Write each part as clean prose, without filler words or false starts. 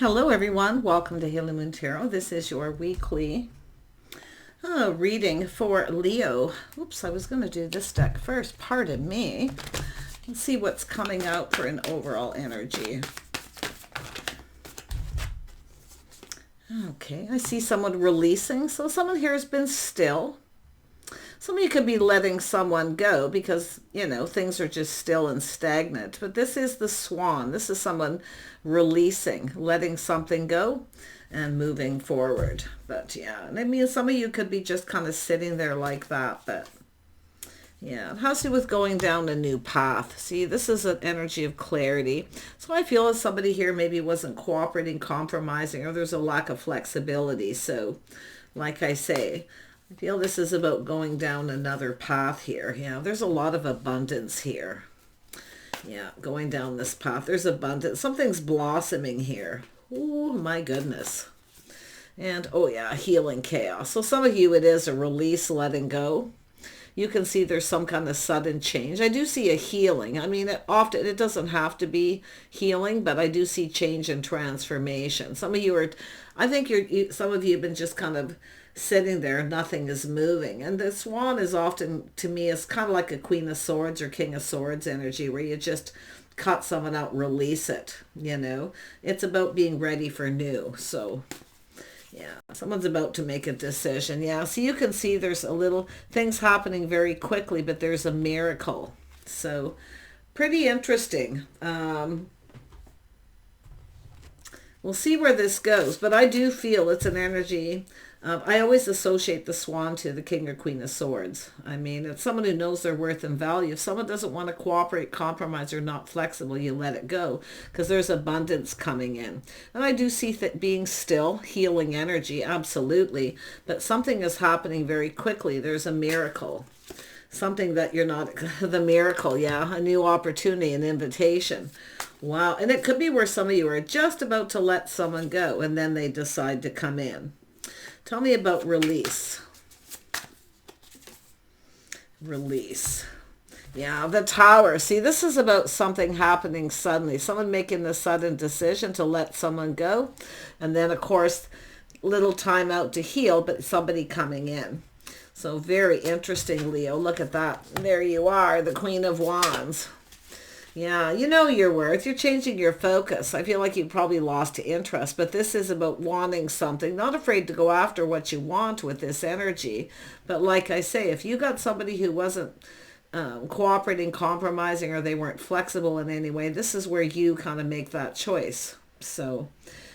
Hello everyone, welcome to Healing Moon Tarot. This is your weekly reading for Leo. Oops, I was going to do this deck first, pardon me. Let's see what's coming out for an overall energy. Okay, I see someone releasing, so someone here has been still. Some of you could be letting someone go because, you know, things are just still and stagnant. But this is the swan. This is someone releasing, letting something go and moving forward. But yeah, and I mean, some of you could be just kind of sitting there like that. But yeah, it has to do with going down a new path. See, this is an energy of clarity. So I feel as somebody here maybe wasn't cooperating, compromising, or there's a lack of flexibility. So like I say, I feel this is about going down another path here. Yeah, there's a lot of abundance here. Yeah, going down this path. There's abundance. Something's blossoming here. Oh, my goodness. And, oh yeah, healing chaos. So some of you, it is a release, letting go. You can see there's some kind of sudden change. I do see a healing. I mean, it doesn't have to be healing, but I do see change and transformation. Some of you are, I think some of you have been just kind of sitting there, nothing is moving. And the swan is often, to me, is kind of like a Queen of Swords or King of Swords energy, where you just cut someone out, release it, you know. It's about being ready for new. So yeah, someone's about to make a decision. Yeah, so you can see there's a little things happening very quickly, but there's a miracle. So pretty interesting. We'll see where this goes, but I do feel it's an energy. I always associate the swan to the King or Queen of Swords. I mean, it's someone who knows their worth and value. If someone doesn't want to cooperate, compromise, or not flexible, you let it go because there's abundance coming in. And I do see that being still, healing energy, absolutely. But something is happening very quickly. There's a miracle. Something that you're not, the miracle, yeah, a new opportunity, an invitation. Wow, and it could be where some of you are just about to let someone go and then they decide to come in. Tell me about release. Release. Yeah, the Tower. See, this is about something happening suddenly. Someone making the sudden decision to let someone go. And then, of course, little time out to heal, but somebody coming in. So very interesting, Leo. Look at that. There you are, the Queen of Wands. Yeah, you know your worth. You're changing your focus. I feel like you probably lost interest, but this is about wanting something. Not afraid to go after what you want with this energy. But like I say, if you got somebody who wasn't cooperating, compromising, or they weren't flexible in any way, this is where you kind of make that choice. So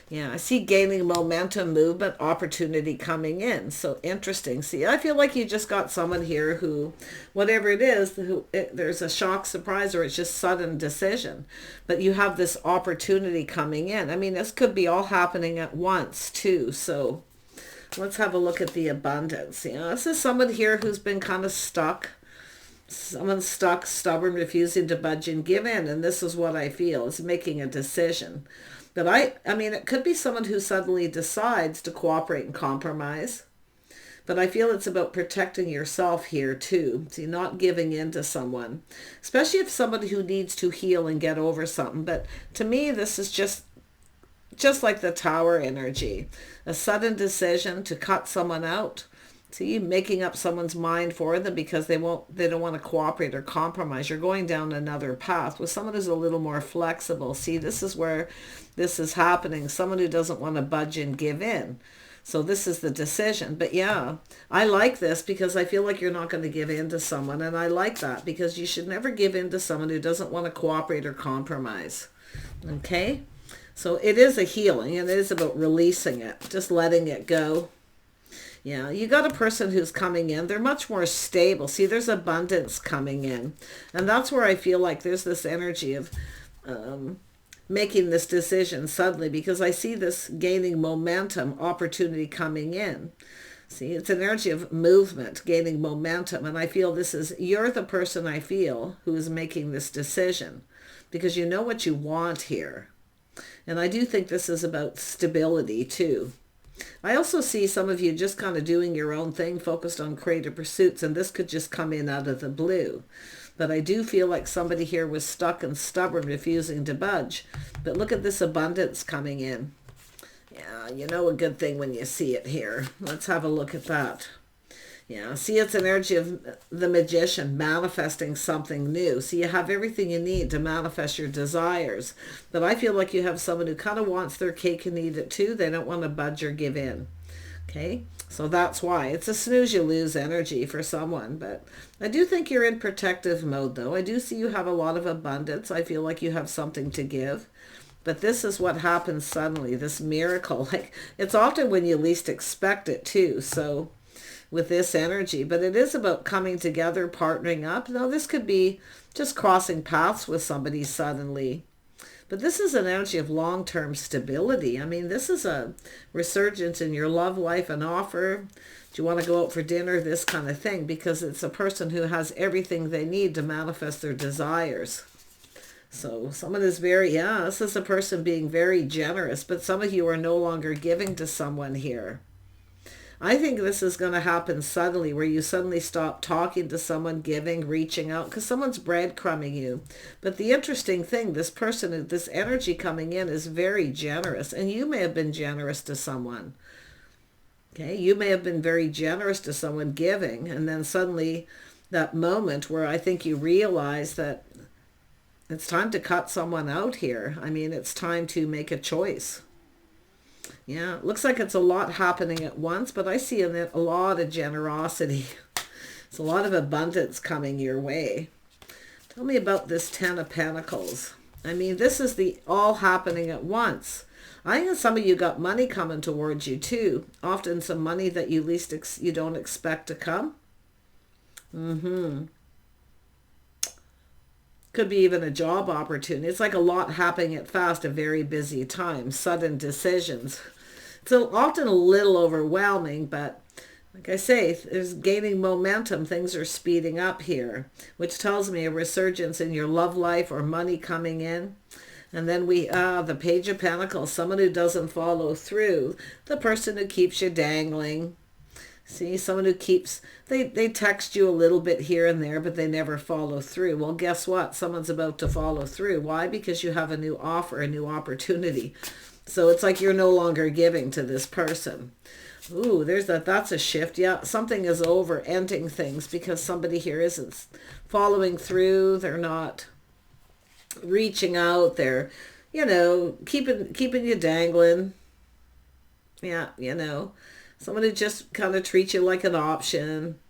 yeah, I see gaining momentum, movement, opportunity coming in. So interesting. See, I feel like you just got someone here who, whatever it is, there's a shock, surprise, or it's just sudden decision. But you have this opportunity coming in. I mean, this could be all happening at once too. So let's have a look at the abundance. You know, this is someone here who's been kind of stuck. Someone's stuck, stubborn, refusing to budge and give in. And this is what I feel, is making a decision. But I mean, it could be someone who suddenly decides to cooperate and compromise. But I feel it's about protecting yourself here too. See, not giving in to someone, especially if somebody who needs to heal and get over something. But to me, this is just like the Tower energy, a sudden decision to cut someone out. See, making up someone's mind for them because they don't want to cooperate or compromise. You're going down another path with someone who's a little more flexible. See, this is where this is happening. Someone who doesn't want to budge and give in. So this is the decision. But yeah, I like this because I feel like you're not going to give in to someone. And I like that because you should never give in to someone who doesn't want to cooperate or compromise. Okay? So it is a healing and it is about releasing it, just letting it go. Yeah, you got a person who's coming in. They're much more stable. See, there's abundance coming in. And that's where I feel like there's this energy of making this decision suddenly because I see this gaining momentum, opportunity coming in. See, it's an energy of movement, gaining momentum. And I feel you're the person I feel who is making this decision because you know what you want here. And I do think this is about stability too. I also see some of you just kind of doing your own thing, focused on creative pursuits, and this could just come in out of the blue. But I do feel like somebody here was stuck and stubborn, refusing to budge. But look at this abundance coming in. Yeah, you know a good thing when you see it here. Let's have a look at that. Yeah, see, it's an energy of the magician manifesting something new. So you have everything you need to manifest your desires. But I feel like you have someone who kind of wants their cake and eat it too. They don't want to budge or give in. Okay, so that's why. It's a snooze you lose energy for someone. But I do think you're in protective mode, though. I do see you have a lot of abundance. I feel like you have something to give. But this is what happens suddenly, this miracle. Like, it's often when you least expect it, too. So with this energy, but it is about coming together, partnering up. Now, this could be just crossing paths with somebody suddenly, but this is an energy of long-term stability. I mean, this is a resurgence in your love life, an offer. Do you want to go out for dinner? This kind of thing, because it's a person who has everything they need to manifest their desires. So someone is very, yeah, this is a person being very generous, but some of you are no longer giving to someone here. I think this is going to happen suddenly, where you suddenly stop talking to someone, giving, reaching out, because someone's breadcrumbing you. But the interesting thing, this person, this energy coming in is very generous, and you may have been generous to someone. Okay, you may have been very generous to someone giving, and then suddenly that moment where I think you realize that it's time to cut someone out here. I mean, it's time to make a choice. Yeah, it looks like it's a lot happening at once, but I see in it a lot of generosity. It's a lot of abundance coming your way. Tell me about this Ten of Pentacles. I mean, this is the all happening at once. I think some of you got money coming towards you too. Often some money that you you don't expect to come. Could be even a job opportunity. It's like a lot happening at fast, a very busy time, sudden decisions. It's often a little overwhelming, but like I say, there's gaining momentum. Things are speeding up here, which tells me a resurgence in your love life or money coming in. And then we, the Page of Pentacles, someone who doesn't follow through, the person who keeps you dangling. See, someone who keeps, they text you a little bit here and there, but they never follow through. Well, guess what? Someone's about to follow through. Why? Because you have a new offer, a new opportunity. So it's like you're no longer giving to this person. Ooh, that's a shift. Yeah, something is over, ending things, because somebody here isn't following through. They're not reaching out. They're, keeping you dangling. Yeah, someone who just kind of treats you like an option.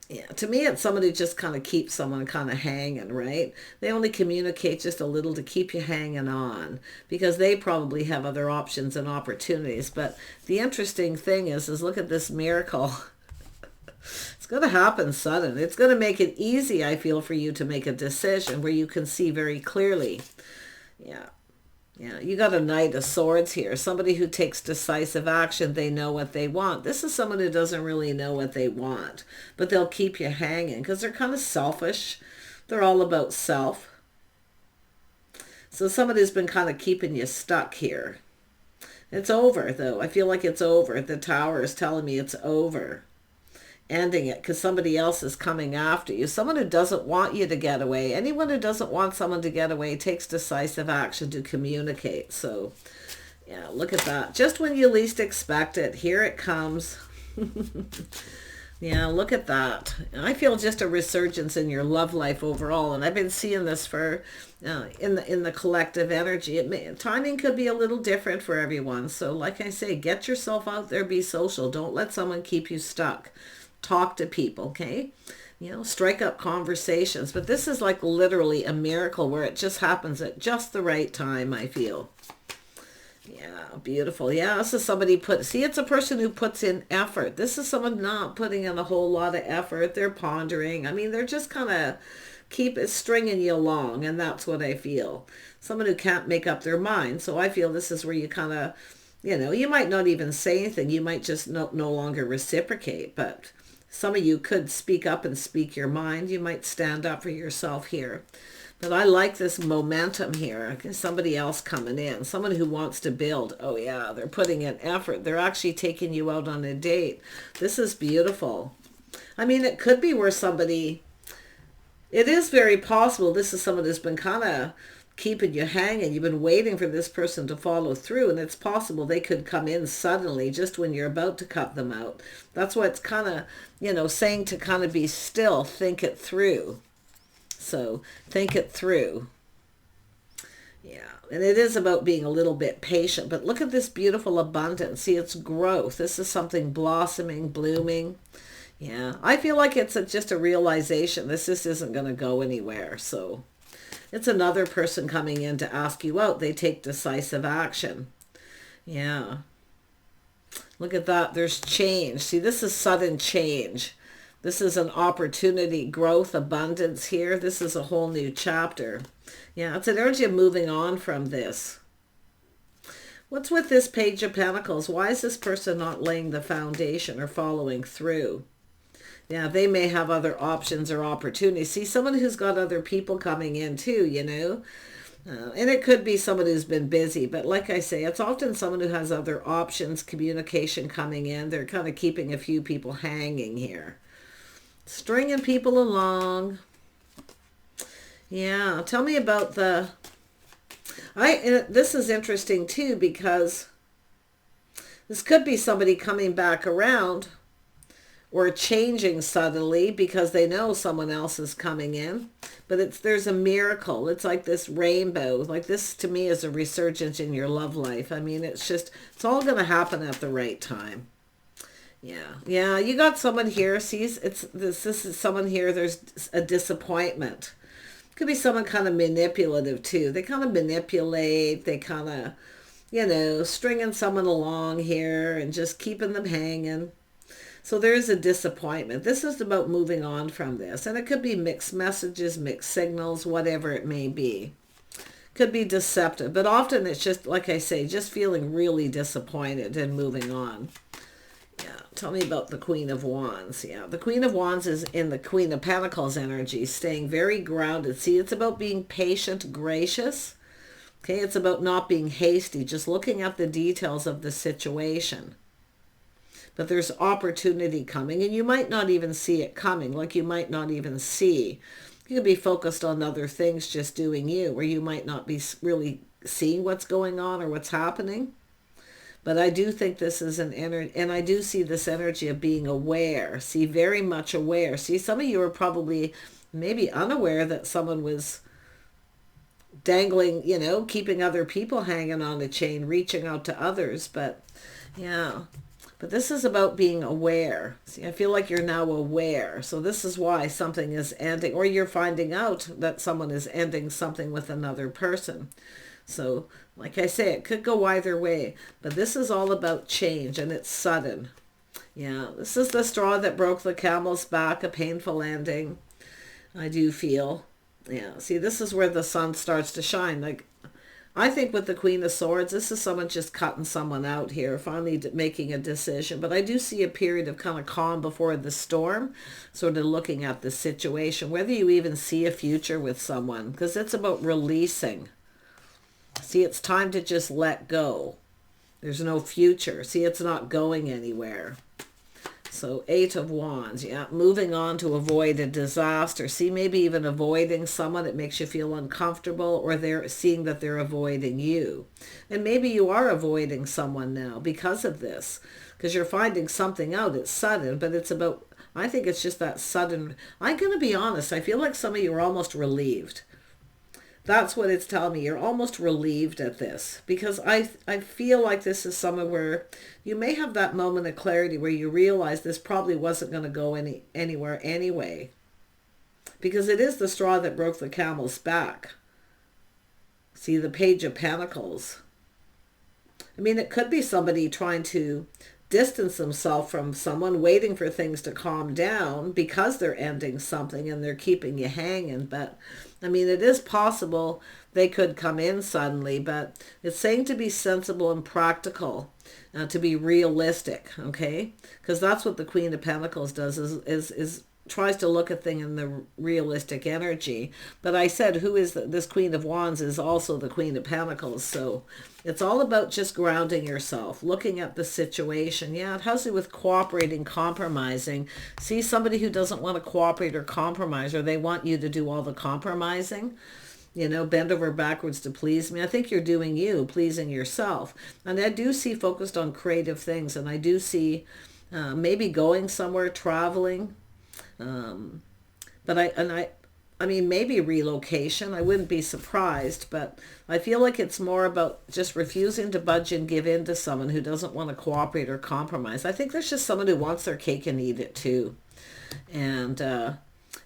Yeah, to me, it's someone who just kind of keeps someone kind of hanging, right? They only communicate just a little to keep you hanging on, because they probably have other options and opportunities. But the interesting thing is look at this miracle. It's going to happen sudden. It's going to make it easy, I feel, for you to make a decision where you can see very clearly. Yeah. Yeah, you got a Knight of Swords here. Somebody who takes decisive action. They know what they want. This is someone who doesn't really know what they want, but they'll keep you hanging because they're kind of selfish. They're all about self. So somebody who's been kind of keeping you stuck here. It's over, though. I feel like it's over. The Tower is telling me it's over. Ending it because somebody else is coming after you. Someone who doesn't want you to get away. Anyone who doesn't want someone to get away takes decisive action to communicate. So, yeah, look at that. Just when you least expect it, here it comes. Yeah, look at that. I feel just a resurgence in your love life overall, and I've been seeing this for in the collective energy. Timing could be a little different for everyone. So, like I say, get yourself out there, be social. Don't let someone keep you stuck. Talk to people, okay? Strike up conversations. But this is like literally a miracle where it just happens at just the right time, I feel. Yeah, beautiful. Yeah, this is somebody it's a person who puts in effort. This is someone not putting in a whole lot of effort. They're pondering. I mean, they're just kind of keep it stringing you along, and that's what I feel. Someone who can't make up their mind. So I feel this is where you kind of, you might not even say anything. You might just no longer reciprocate, but some of you could speak up and speak your mind. You might stand up for yourself here. But I like this momentum here. Somebody else coming in. Someone who wants to build. Oh, yeah, they're putting in effort. They're actually taking you out on a date. This is beautiful. I mean, it could be where somebody... It is very possible this is someone who's been kind of keeping you hanging. You've been waiting for this person to follow through, and it's possible they could come in suddenly just when you're about to cut them out. That's why it's kind of, you know, saying to kind of be still, think it through. So think it through. Yeah, and it is about being a little bit patient. But look at this beautiful abundance. See, it's growth. This is something blossoming, blooming. Yeah, I feel like it's just a realization. This just isn't going to go anywhere. So it's another person coming in to ask you out. They take decisive action. Yeah. Look at that. There's change. See, this is sudden change. This is an opportunity, growth, abundance here. This is a whole new chapter. Yeah, it's an energy of moving on from this. What's with this Page of Pentacles? Why is this person not laying the foundation or following through? Yeah, they may have other options or opportunities. See, someone who's got other people coming in too, you know. And it could be someone who's been busy. But like I say, it's often someone who has other options, communication coming in. They're kind of keeping a few people hanging here. Stringing people along. Yeah, tell me about the... This is interesting too, because this could be somebody coming back around or changing suddenly because they know someone else is coming in. But there's a miracle. It's like this rainbow. Like this to me is a resurgence in your love life. I mean, it's all going to happen at the right time. Yeah, you got someone here. See, this is someone here. There's a disappointment. Could be someone kind of manipulative too. They kind of manipulate. They kind of, you know, stringing someone along here and just keeping them hanging. So there's a disappointment. This is about moving on from this. And it could be mixed messages, mixed signals, whatever it may be. Could be deceptive. But often it's just, like I say, just feeling really disappointed and moving on. Yeah, tell me about the Queen of Wands. Yeah, the Queen of Wands is in the Queen of Pentacles energy, staying very grounded. See, it's about being patient, gracious. Okay, it's about not being hasty, just looking at the details of the situation. But there's opportunity coming, and you might not even see it coming. Like you might not even see. You could be focused on other things, just doing you, or you might not be really seeing what's going on or what's happening. But I do think this is an energy, and I do see this energy of being aware. See, very much aware. See, some of you are probably maybe unaware that someone was dangling, you know, keeping other people hanging on a chain, reaching out to others. But yeah, but this is about being aware. See, I feel like you're now aware. So this is why something is ending, or you're finding out that someone is ending something with another person. So, like I say, it could go either way, but this is all about change, and it's sudden. Yeah, this is the straw that broke the camel's back, a painful ending, I do feel. Yeah, see, this is where the sun starts to shine. Like, I think with the Queen of Swords, this is someone just cutting someone out here, finally making a decision. But I do see a period of kind of calm before the storm, sort of looking at the situation, whether you even see a future with someone, because it's about releasing. See, it's time to just let go. There's no future. See, it's not going anywhere. So 8 of Wands, yeah, moving on to avoid a disaster. See, maybe even avoiding someone that makes you feel uncomfortable, or they're seeing that they're avoiding you. And maybe you are avoiding someone now because of this, because you're finding something out. It's sudden, but it's about, I think it's just that sudden. I'm going to be honest. I feel like some of you are almost relieved. That's what it's telling me. You're almost relieved at this, because I feel like this is somewhere where you may have that moment of clarity where you realize this probably wasn't going to go anywhere anyway, because it is the straw that broke the camel's back. See, the Page of Pentacles. I mean, it could be somebody trying to distance themselves from someone, waiting for things to calm down because they're ending something and they're keeping you hanging. But I mean, it is possible they could come in suddenly, but it's saying to be sensible and practical, to be realistic, okay? Because that's what the Queen of Pentacles does, is tries to look at things in the realistic energy. But I said, who is this Queen of Wands is also the Queen of Pentacles. So it's all about just grounding yourself, looking at the situation. Yeah, it has to do with cooperating, compromising. See, somebody who doesn't want to cooperate or compromise, or they want you to do all the compromising. you know, bend over backwards to please me. I think you're doing you, pleasing yourself. And I do see focused on creative things, and I do see maybe going somewhere, traveling. But I mean, maybe relocation. I wouldn't be surprised, but I feel like it's more about just refusing to budge and give in to someone who doesn't want to cooperate or compromise. I think there's just someone who wants their cake and eat it too. And,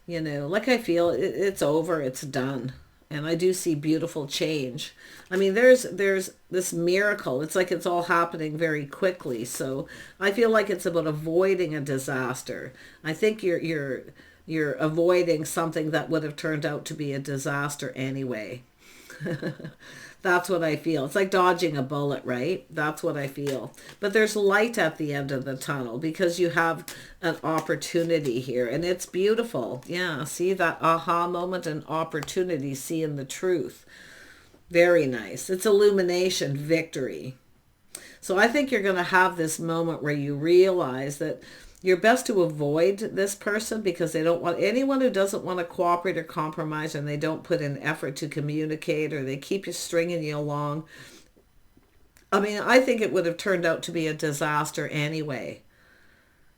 you know, like I feel it's over, it's done. And I do see beautiful change. I mean, there's this miracle. It's like it's all happening very quickly. So I feel like it's about avoiding a disaster. I think you're avoiding something that would have turned out to be a disaster anyway. That's what I feel. It's like dodging a bullet, right? That's what I feel. But there's light at the end of the tunnel because you have an opportunity here, and it's beautiful. Yeah, see that aha moment and opportunity, seeing the truth. Very nice. It's illumination, victory. So I think you're going to have this moment where you realize that you're best to avoid this person because they don't want anyone who doesn't want to cooperate or compromise, and they don't put in effort to communicate, or they keep you stringing you along. I mean, I think it would have turned out to be a disaster anyway,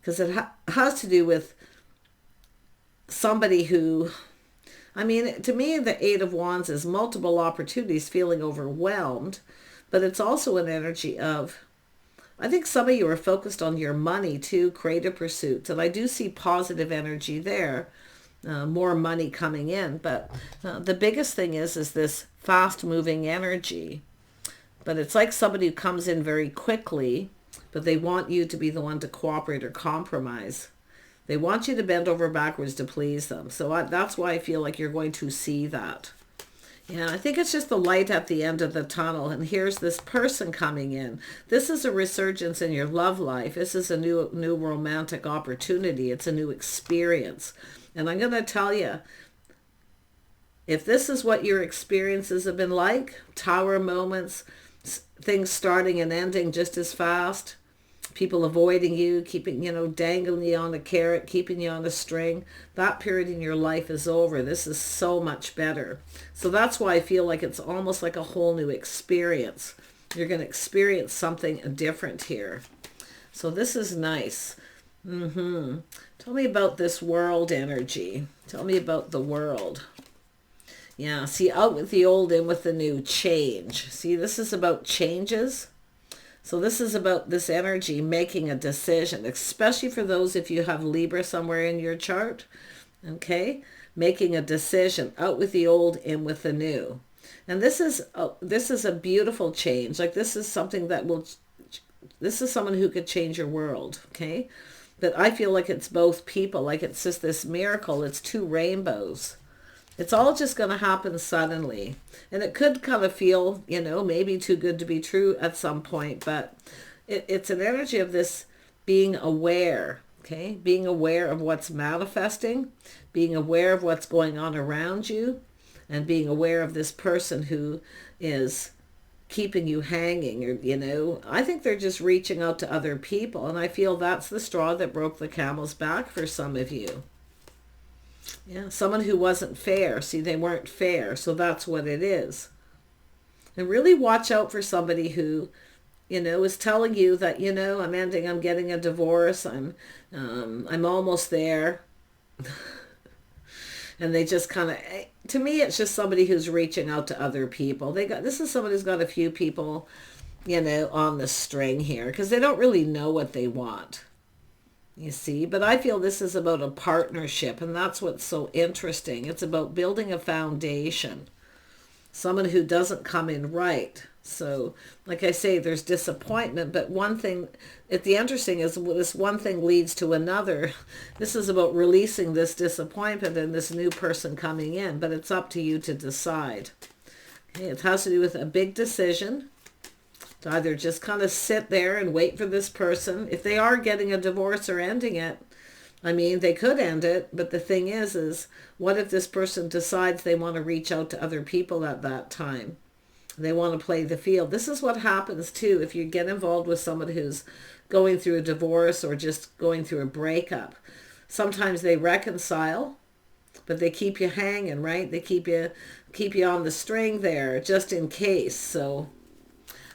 because it has to do with somebody who, I mean, to me, the Eight of Wands is multiple opportunities, feeling overwhelmed, but it's also an energy of, I think some of you are focused on your money too, creative pursuits, and I do see positive energy there, more money coming in. But the biggest thing is this fast-moving energy. But it's like somebody who comes in very quickly, but they want you to be the one to cooperate or compromise. They want you to bend over backwards to please them. So that's why I feel like you're going to see that. Yeah, I think it's just the light at the end of the tunnel. And here's this person coming in. This is a resurgence in your love life. This is a new romantic opportunity. It's a new experience. And I'm going to tell you, if this is what your experiences have been like, tower moments, things starting and ending just as fast, people avoiding you, keeping, you know, dangling you on a carrot, keeping you on a string, that period in your life is over. This is so much better. So that's why I feel like it's almost like a whole new experience. You're going to experience something different here. So this is nice. Tell me about this world energy. Tell me about the world. Yeah, see, out with the old, in with the new, change. See, this is about changes. So this is about this energy making a decision, especially for those if you have Libra somewhere in your chart, okay? Making a decision, out with the old, in with the new. And this is a beautiful change. Like this is something that will, this is someone who could change your world, okay? But I feel like it's both people, like it's just this miracle. It's two rainbows. It's all just going to happen suddenly. And it could kind of feel, you know, maybe too good to be true at some point. But it's an energy of this being aware, okay? Being aware of what's manifesting, being aware of what's going on around you, and being aware of this person who is keeping you hanging. Or, you know, I think they're just reaching out to other people. And I feel that's the straw that broke the camel's back for some of you. Yeah, someone who wasn't fair. See, they weren't fair, so that's what it is. And really watch out for somebody who, you know, is telling you that, you know, I'm getting a divorce, I'm almost there. And they just kind of, to me, it's just somebody who's reaching out to other people. This is someone who's got a few people, you know, on the string here, because they don't really know what they want. You see, but I feel this is about a partnership, and that's what's so interesting. It's about building a foundation. Someone who doesn't come in right. So, like I say, there's disappointment, but one thing, the interesting is this one thing leads to another. This is about releasing this disappointment and this new person coming in, but it's up to you to decide. Okay, it has to do with a big decision. To either just kind of sit there and wait for this person. If they are getting a divorce or ending it, I mean, they could end it, but the thing is what if this person decides they want to reach out to other people at that time? They want to play the field. This is what happens too if you get involved with someone who's going through a divorce or just going through a breakup. Sometimes they reconcile, But they keep you hanging, right? They keep you on the string there, just in case. So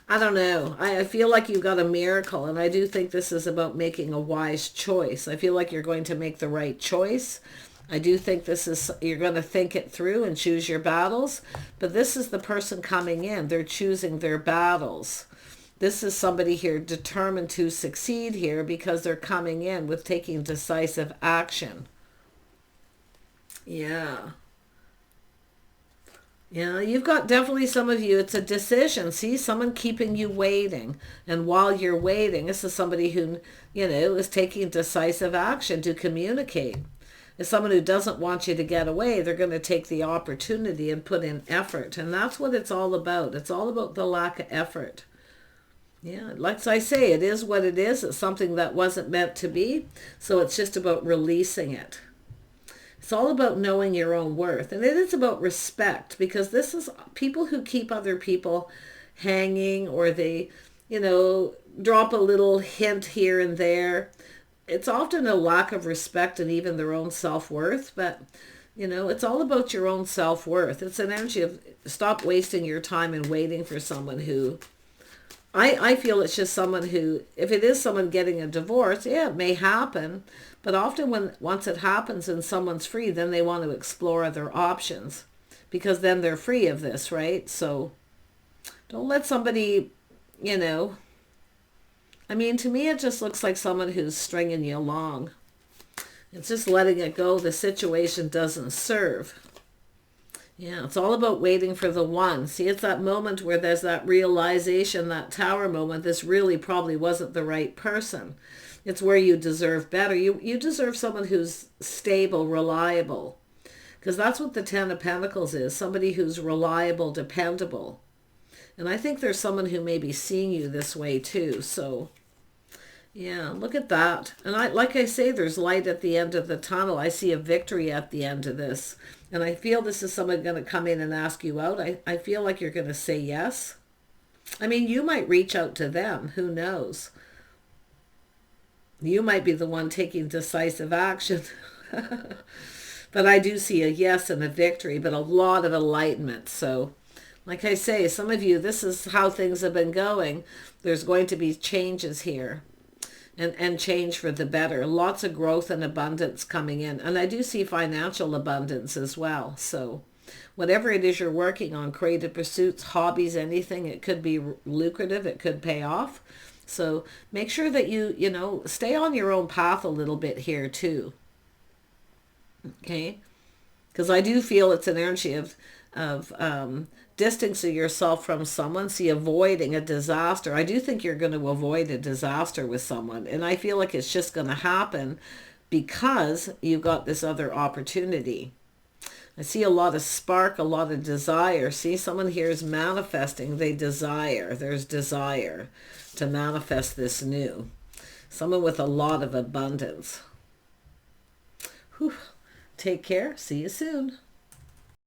I don't know. I feel like you got a miracle, and I do think this is about making a wise choice. I feel like you're going to make the right choice. I do think this is, you're going to think it through and choose your battles. But this is the person coming in. They're choosing their battles. This is somebody here determined to succeed here because they're coming in with taking decisive action. Yeah. Yeah, you've got definitely some of you, it's a decision. See, someone keeping you waiting. And while you're waiting, this is somebody who, is taking decisive action to communicate. It's someone who doesn't want you to get away. They're going to take the opportunity and put in effort. And that's what it's all about. It's all about the lack of effort. Yeah, like I say, it is what it is. It's something that wasn't meant to be. So it's just about releasing it. It's all about knowing your own worth. And it is about respect, because this is people who keep other people hanging, or they, drop a little hint here and there. It's often a lack of respect and even their own self-worth. But, it's all about your own self-worth. It's an energy of stop wasting your time and waiting for someone who, I feel it's just someone who, if it is someone getting a divorce, yeah, it may happen. But often once it happens and someone's free, then they want to explore other options, because then they're free of this, right? So don't let somebody, to me, it just looks like someone who's stringing you along. It's just letting it go. The situation doesn't serve. Yeah, it's all about waiting for the one. See, it's that moment where there's that realization, that tower moment, this really probably wasn't the right person. It's where you deserve better. You deserve someone who's stable, reliable. Because that's what the Ten of Pentacles is. Somebody who's reliable, dependable. And I think there's someone who may be seeing you this way too. So, yeah, look at that. And like I say, there's light at the end of the tunnel. I see a victory at the end of this. And I feel this is someone going to come in and ask you out. I feel like you're going to say yes. I mean, you might reach out to them. Who knows? You might be the one taking decisive action. But I do see a yes and a victory, but a lot of enlightenment. So, like I say, some of you, this is how things have been going. There's going to be changes here. And change for the better. Lots of growth and abundance coming in. And I do see financial abundance as well. So whatever it is you're working on, creative pursuits, hobbies, anything, it could be lucrative. It could pay off. So make sure that you stay on your own path a little bit here too. Okay? Because I do feel it's an energy of distancing yourself from someone, see, avoiding a disaster. I do think you're going to avoid a disaster with someone. And I feel like it's just going to happen because you've got this other opportunity. I see a lot of spark, a lot of desire. See, someone here is manifesting. They desire. There's desire to manifest this new. Someone with a lot of abundance. Whew. Take care. See you soon.